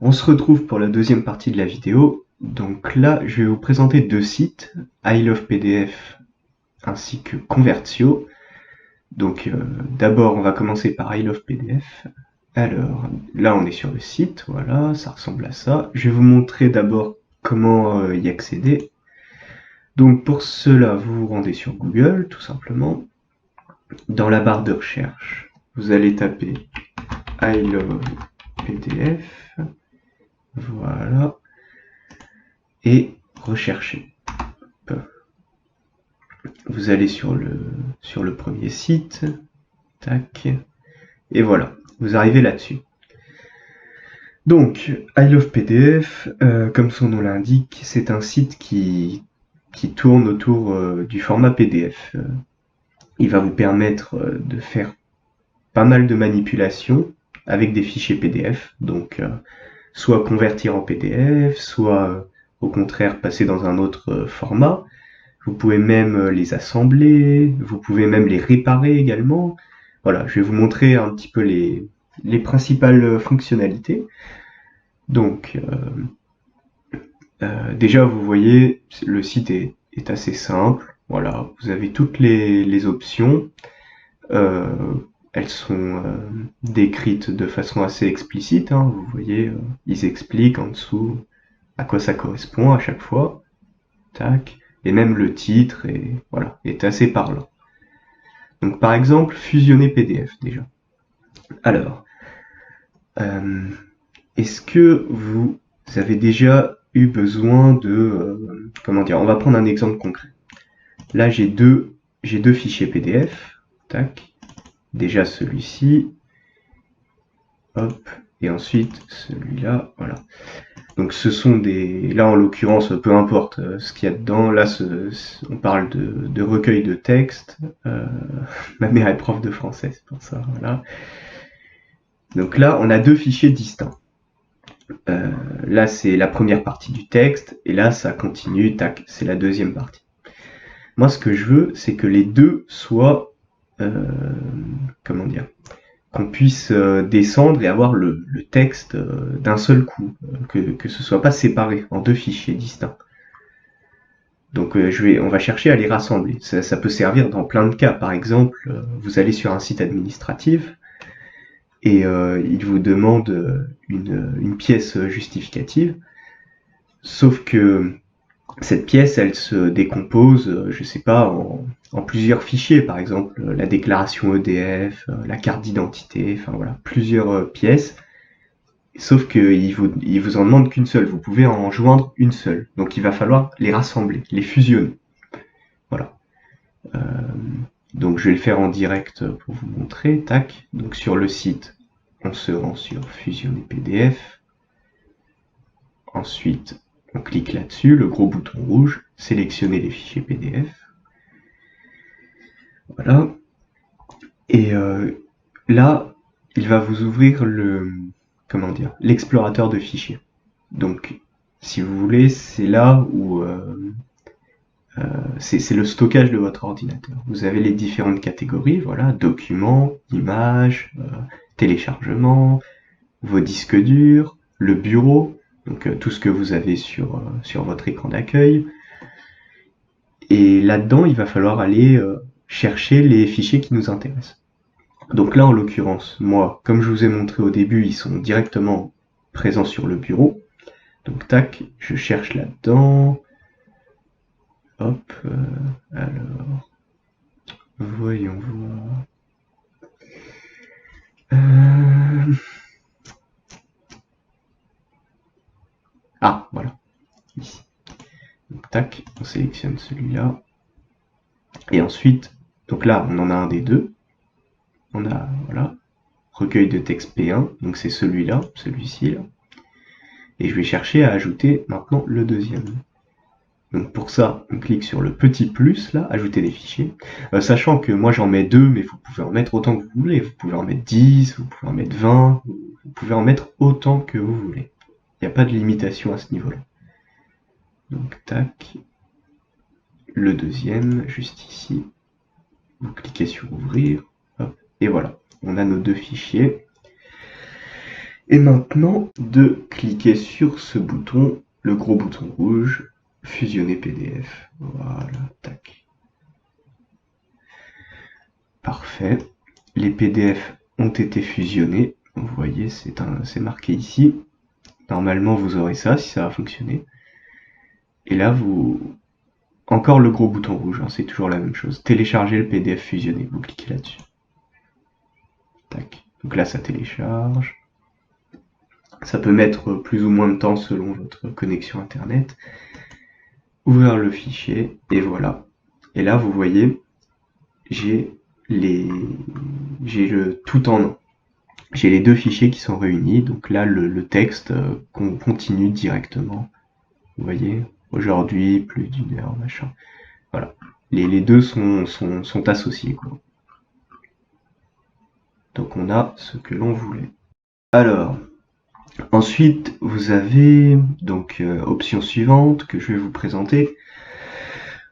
On se retrouve pour la deuxième partie de la vidéo. Donc là, je vais vous présenter deux sites, iLovePDF ainsi que Convertio. Donc d'abord, on va commencer par iLovePDF. Alors là, on est sur le site, voilà, ça ressemble à ça. Je vais vous montrer d'abord comment y accéder. Donc pour cela, vous vous rendez sur Google, tout simplement. Dans la barre de recherche, vous allez taper iLovePDF. Voilà. Et rechercher. Vous allez sur le premier site. Tac. Et voilà. Vous arrivez là-dessus. Donc, iLovePDF, comme son nom l'indique, c'est un site qui tourne autour du format PDF. Il va vous permettre de faire pas mal de manipulations avec des fichiers PDF. Donc, soit convertir en PDF, soit au contraire passer dans un autre format. Vous pouvez même les assembler, vous pouvez même les réparer également. Voilà, je vais vous montrer un petit peu les principales fonctionnalités. Donc, déjà, vous voyez, le site est assez simple. Voilà, vous avez toutes les options. Elles sont décrites de façon assez explicite. Hein. Vous voyez, ils expliquent en dessous à quoi ça correspond à chaque fois. Tac. Et même le titre est assez parlant. Donc par exemple, fusionner PDF déjà. Alors, est-ce que vous avez déjà eu besoin de... comment dire, on va prendre un exemple concret. Là, j'ai deux fichiers PDF. Tac. Déjà celui-ci. Hop. Et ensuite celui-là. Voilà. Donc ce sont des... Là, en l'occurrence, peu importe ce qu'il y a dedans. Là, on parle de recueil de texte. Ma mère est prof de français, c'est pour ça. Voilà. Donc là, on a deux fichiers distincts. Là, c'est la première partie du texte. Et là, ça continue. Tac, c'est la deuxième partie. Moi, ce que je veux, c'est que les deux soient... comment dire, qu'on puisse descendre et avoir le texte d'un seul coup, que ce soit pas séparé en deux fichiers distincts. Donc on va chercher à les rassembler. Ça peut servir dans plein de cas. Par exemple, vous allez sur un site administratif et il vous demande une pièce justificative, sauf que cette pièce, elle se décompose, je sais pas, en plusieurs fichiers, par exemple la déclaration EDF, la carte d'identité, enfin voilà, plusieurs pièces. Sauf qu'il vous en demande qu'une seule, vous pouvez en joindre une seule. Donc il va falloir les rassembler, les fusionner. Voilà. Donc je vais le faire en direct pour vous montrer. Tac. Donc sur le site, on se rend sur fusionner PDF. Ensuite, on clique là-dessus, le gros bouton rouge, sélectionner les fichiers PDF. Voilà. Et là, il va vous ouvrir l'explorateur de fichiers. Donc, si vous voulez, c'est là où c'est le stockage de votre ordinateur. Vous avez les différentes catégories, voilà, documents, images, téléchargements, vos disques durs, le bureau, donc tout ce que vous avez sur votre écran d'accueil. Et là-dedans, il va falloir aller chercher les fichiers qui nous intéressent. Donc là, en l'occurrence, moi, comme je vous ai montré au début, ils sont directement présents sur le bureau. Donc tac, je cherche là-dedans. Hop, alors, voyons voir. Ah, voilà, ici. Donc tac, on sélectionne celui-là. Et ensuite, donc là, on en a un des deux. On a, voilà, recueil de texte P1, donc c'est celui-là, celui-ci, là. Et je vais chercher à ajouter maintenant le deuxième. Donc pour ça, on clique sur le petit plus, là, ajouter des fichiers. Sachant que moi j'en mets 2, mais vous pouvez en mettre autant que vous voulez. Vous pouvez en mettre 10, vous pouvez en mettre 20, vous pouvez en mettre autant que vous voulez. Il n'y a pas de limitation à ce niveau-là. Donc tac, le deuxième, juste ici. Vous cliquez sur ouvrir, hop, et voilà. On a nos deux fichiers. Et maintenant, de cliquer sur ce bouton, le gros bouton rouge, fusionner PDF. Voilà, tac. Parfait. Les PDF ont été fusionnés. Vous voyez, c'est marqué ici. Normalement, vous aurez ça si ça va fonctionner. Et là, encore le gros bouton rouge, hein, c'est toujours la même chose. Télécharger le PDF fusionné. Vous cliquez là-dessus. Tac. Donc là, ça télécharge. Ça peut mettre plus ou moins de temps selon votre connexion internet. Ouvrir le fichier et voilà. Et là, vous voyez, j'ai le tout en un. J'ai les deux fichiers qui sont réunis. Donc là, le texte qu'on continue directement. Vous voyez, aujourd'hui, plus d'une heure, machin. Voilà. Les deux sont associés, quoi. Donc on a ce que l'on voulait. Alors, ensuite, vous avez, donc, option suivante que je vais vous présenter.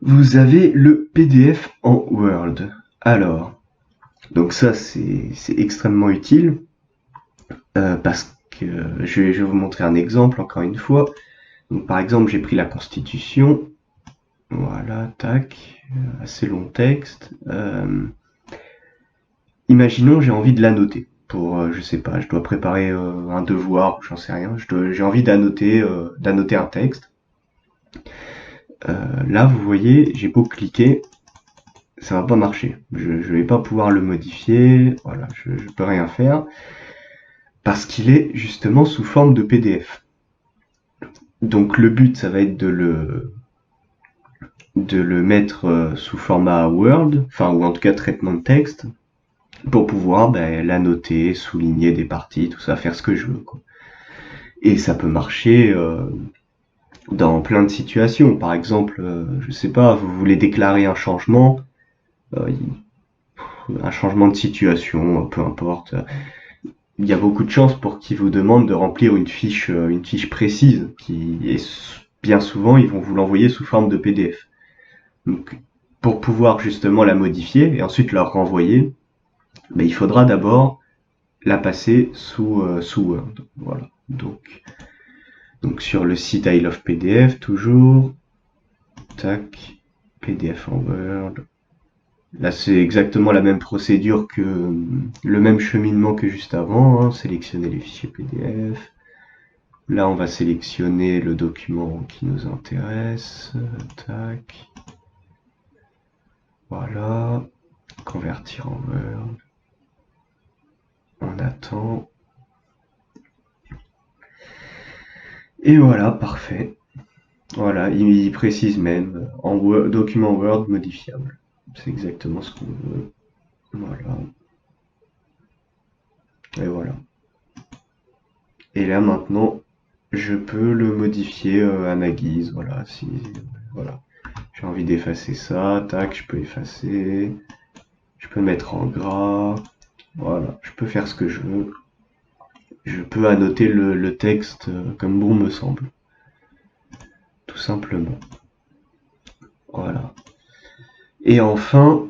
Vous avez le PDF en Word. Alors, donc ça, c'est extrêmement utile, parce que je vais vous montrer un exemple, encore une fois. Donc, par exemple, j'ai pris la Constitution. Voilà, tac, assez long texte. Imaginons, j'ai envie de l'annoter. Pour, je sais pas, je dois préparer un devoir, j'en sais rien. J'ai envie d'annoter un texte. Là, vous voyez, j'ai beau cliquer, ça va pas marcher. Je vais pas pouvoir le modifier. Voilà, je peux rien faire parce qu'il est justement sous forme de PDF. Donc le but, ça va être de le mettre sous format Word, enfin ou en tout cas traitement de texte, pour pouvoir l'annoter, souligner des parties, tout ça, faire ce que je veux, quoi. Et ça peut marcher dans plein de situations. Par exemple, je sais pas, vous voulez déclarer un changement de situation, peu importe. Il y a beaucoup de chances pour qu'ils vous demandent de remplir une fiche précise, et bien souvent ils vont vous l'envoyer sous forme de PDF. Donc, pour pouvoir justement la modifier et ensuite la renvoyer, il faudra d'abord la passer sous Word. Voilà. Donc sur le site I Love PDF, toujours, tac, PDF en Word. Là, c'est exactement la même procédure le même cheminement que juste avant, hein. Sélectionner les fichiers PDF. Là, on va sélectionner le document qui nous intéresse. Tac. Voilà. Convertir en Word. On attend. Et voilà, parfait. Voilà, il précise même en Word, document Word modifiable. C'est exactement ce qu'on veut. Voilà. Et voilà. Et là maintenant, je peux le modifier à ma guise. Voilà, voilà. J'ai envie d'effacer ça, tac, je peux effacer. Je peux mettre en gras. Voilà, je peux faire ce que je veux. Je peux annoter le texte comme bon me semble. Tout simplement. Voilà. Et enfin,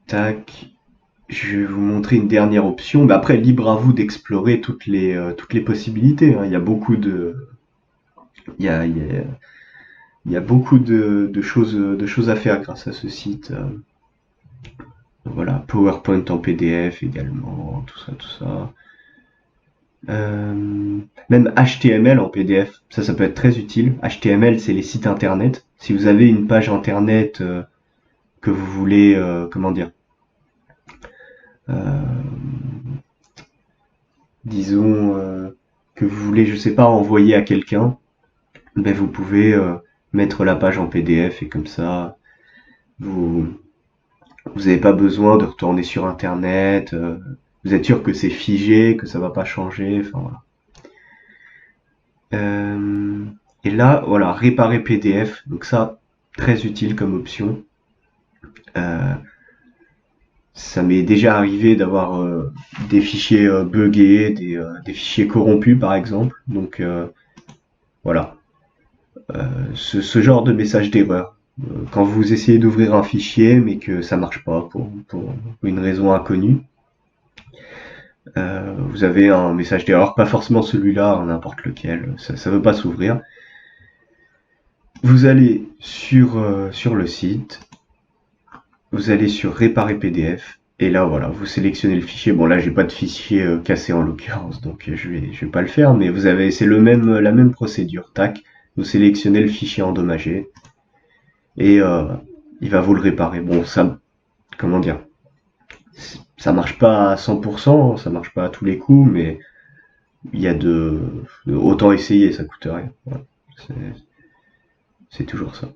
tac, je vais vous montrer une dernière option. Mais après, libre à vous d'explorer toutes les possibilités, hein. Il y a beaucoup de, il y a beaucoup de choses à faire grâce à ce site. Voilà, PowerPoint en PDF également, tout ça. Même HTML en PDF, ça peut être très utile. HTML, c'est les sites internet. Si vous avez une page internet que vous voulez, comment dire, disons que vous voulez, je sais pas, envoyer à quelqu'un, vous pouvez mettre la page en PDF et comme ça, vous n'avez pas besoin de retourner sur internet. Vous êtes sûr que c'est figé, que ça va pas changer. Enfin voilà. Et là, voilà, réparer PDF. Donc ça, très utile comme option. Ça m'est déjà arrivé d'avoir des fichiers buggés, des fichiers corrompus par exemple. Donc voilà, ce genre de message d'erreur. Quand vous essayez d'ouvrir un fichier mais que ça marche pas pour une raison inconnue, Vous avez un message d'erreur, pas forcément celui-là, n'importe lequel, ça veut pas s'ouvrir. Vous allez sur le site, vous allez sur réparer PDF, et là voilà, vous sélectionnez le fichier. Bon là j'ai pas de fichier cassé en l'occurrence, donc je vais pas le faire, mais c'est la même procédure. Tac, vous sélectionnez le fichier endommagé, et il va vous le réparer. Bon ça, comment dire, ça marche pas à 100%, ça marche pas à tous les coups, mais il y a autant essayer, ça coûte rien. Voilà. C'est toujours ça.